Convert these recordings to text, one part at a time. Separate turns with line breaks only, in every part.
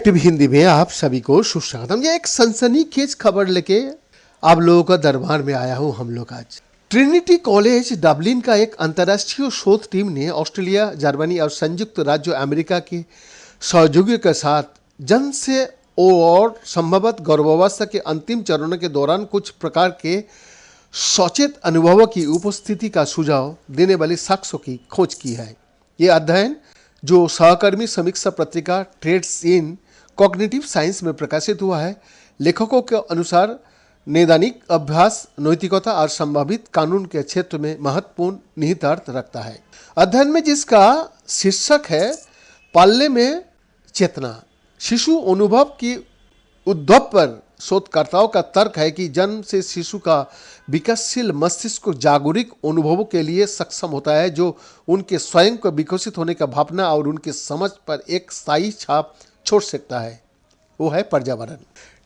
TV Hindi में आप सभी को सुस्वागतम। ये एक सनसनीखेज खबर लेके आप लोगों का दरबार में आया हूं हम लोग आज। ट्रिनिटी कॉलेज डबलिन का एक अंतर्राष्ट्रीय शोध टीम ने ऑस्ट्रेलिया, जर्मनी और संयुक्त राज्य अमेरिका के सहयोगियों के साथ जन्म से और संभवत गर्भावस्था के अंतिम चरणों के दौरान कुछ प्रकार के सचेत अनुभवों की उपस्थिति का सुझाव देने वाली साक्ष्यों की खोज की है। ये अध्ययन जो सहकर्मी समीक्षा पत्रिका ट्रेड्स इन कॉग्निटिव साइंस में प्रकाशित हुआ है, लेखकों के अनुसार नैदानिक अभ्यास, नैतिकता और संभावित कानून के क्षेत्र में महत्वपूर्ण निहितार्थ रखता है। अध्ययन में जिसका शीर्षक है पालने में चेतना, शिशु अनुभव की उद्भव पर शोधकर्ताओं का तर्क है कि जन्म से शिशु का विकासशील मस्तिष्क जागरूक अनुभवों के लिए सक्षम होता है, जो उनके स्वयं को विकसित होने का भावना और उनके समझ पर एक स्थायी छाप छोड़ सकता है। वो है पर्यावरण।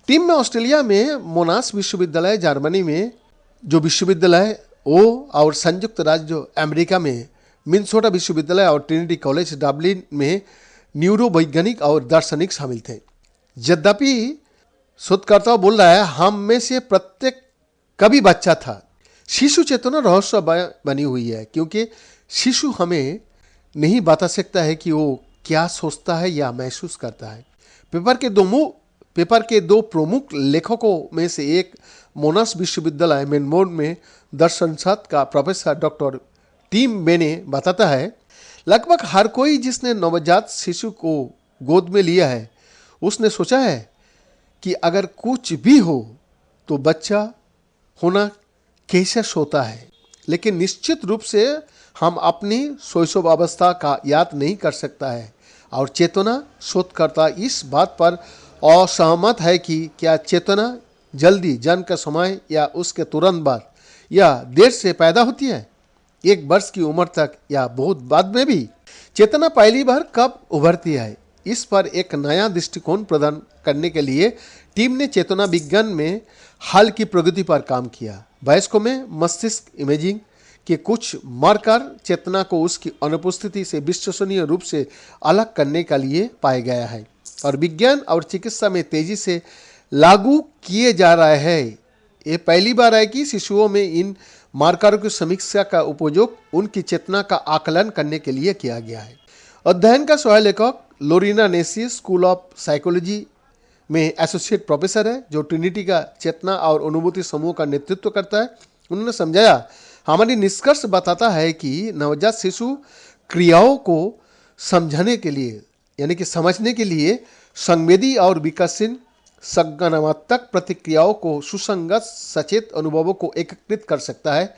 टीम में ऑस्ट्रेलिया में मोनाश विश्वविद्यालय, जर्मनी में जो विश्वविद्यालय वो और संयुक्त राज्य अमेरिका में मिनेसोटा विश्वविद्यालय और ट्रिनिटी कॉलेज डबलिन में न्यूरोवैज्ञानिक और दार्शनिक शामिल थे। यद्यपि शोधकर्ता बोल रहा है हम में से प्रत्येक कभी बच्चा था। शिशु चेतना रहस्य बनी हुई है, क्योंकि शिशु हमें नहीं बता सकता है कि वो क्या सोचता है या महसूस करता है। पेपर के दो प्रमुख लेखकों में से एक मोनाश विश्वविद्यालय मेलबोर्न में दर्शनशास्त्र का प्रोफेसर डॉक्टर टिम बेने बताता है, लगभग हर कोई जिसने नवजात शिशु को गोद में लिया है उसने सोचा है कि अगर कुछ भी हो तो बच्चा होना कैसे सोता है, लेकिन निश्चित रूप से हम अपनी शैशवावस्था का याद नहीं कर सकता है। और चेतना, शोधकर्ता इस बात पर असहमत है कि क्या चेतना जल्दी जन्म के समय या उसके तुरंत बाद या देर से पैदा होती है, 1 वर्ष की उम्र तक या बहुत बाद में भी। चेतना पहली बार कब उभरती है, इस पर एक नया दृष्टिकोण प्रदान करने के लिए टीम ने चेतना विज्ञान में हाल की प्रगति पर काम किया। वयस्कों में मस्तिष्क इमेजिंग के कुछ मार्कर चेतना को उसकी अनुपस्थिति से विश्वसनीय रूप से अलग करने के लिए पाया गया है और विज्ञान और चिकित्सा में तेजी से लागू किए जा रहे हैं। ये पहली बार है कि शिशुओं में इन मार्करों की समीक्षा का उपयोग उनकी चेतना का आकलन करने के लिए किया गया है। अध्ययन का सह लेखक लोरीना नेसी स्कूल ऑफ साइकोलॉजी में एसोसिएट प्रोफेसर है, जो ट्रिनिटी का चेतना और अनुभूति समूह का नेतृत्व करता है। उन्होंने समझाया, हमारी निष्कर्ष बताता है कि नवजात शिशु क्रियाओं को समझने के लिए यानी कि समझने के लिए संवेदी और विकसनशील संज्ञानात्मक प्रतिक्रियाओं को सुसंगत सचेत अनुभवों को एकीकृत कर सकता है,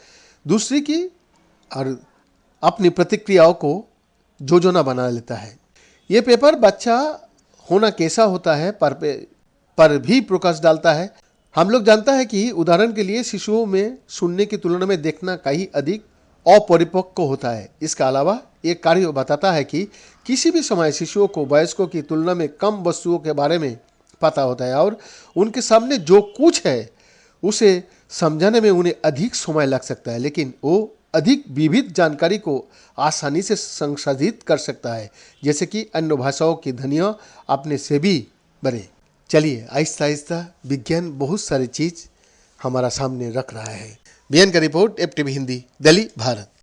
दूसरी की और अपनी प्रतिक्रियाओं को जोजना बना लेता है। ये पेपर बच्चा होना कैसा होता है पर भी प्रकाश डालता है। हम लोग जानता है कि उदाहरण के लिए शिशुओं में सुनने की तुलना में देखना कहीं अधिक अपरिपक्व होता है। इसके अलावा एक कार्य बताता है कि किसी भी समय शिशुओं को वयस्कों की तुलना में कम वस्तुओं के बारे में पता होता है और उनके सामने जो कुछ है उसे समझाने में उन्हें अधिक समय लग सकता है, लेकिन वो अधिक विविध जानकारी को आसानी से संसाधित कर सकता है, जैसे कि अन्य भाषाओं की ध्वनियाँ अपने से भी बड़े। चलिए आहिस्ता आहिस्ता विज्ञान बहुत सारी चीज़ हमारा सामने रख रहा है। बीएन का रिपोर्ट, FTV हिंदी, दिल्ली, भारत।